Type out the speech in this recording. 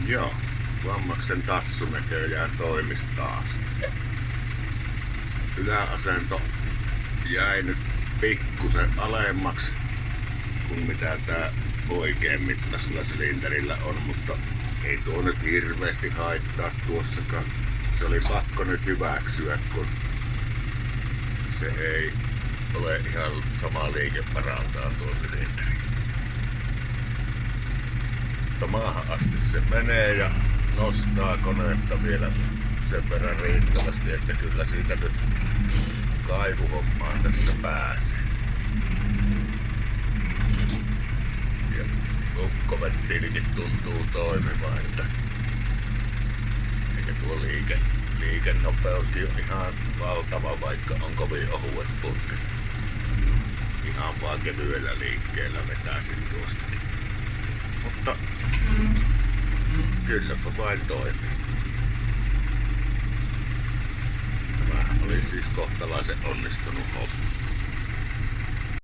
Joo, Vammaksen tassu näköjään toimisi taas. Yläasento jäi nyt pikkusen alemmaksi kuin mitä tää oikein mittaisella sylinterillä on, mutta ei tuo nyt hirveästi haittaa tuossakaan. Se oli pakko nyt hyväksyä, kun se ei ole ihan sama liikevaraltaan tuo sylinteri. Mutta maahan asti se menee ja nostaa konetta vielä sen verran riittävästi, että kyllä siitä nyt kaivuhommaan tässä pääsee. Ja lukkoventtiilikin tuntuu toimivan, että eikä tuo liikennopeuskin on ihan valtava, vaikka on kovin ohuet putket. Ihan vaan kevyellä liikkeellä vetäisin tuostakin. Mutta kylläpä vain toimii. Tämä oli siis kohtalaisen onnistunut homma.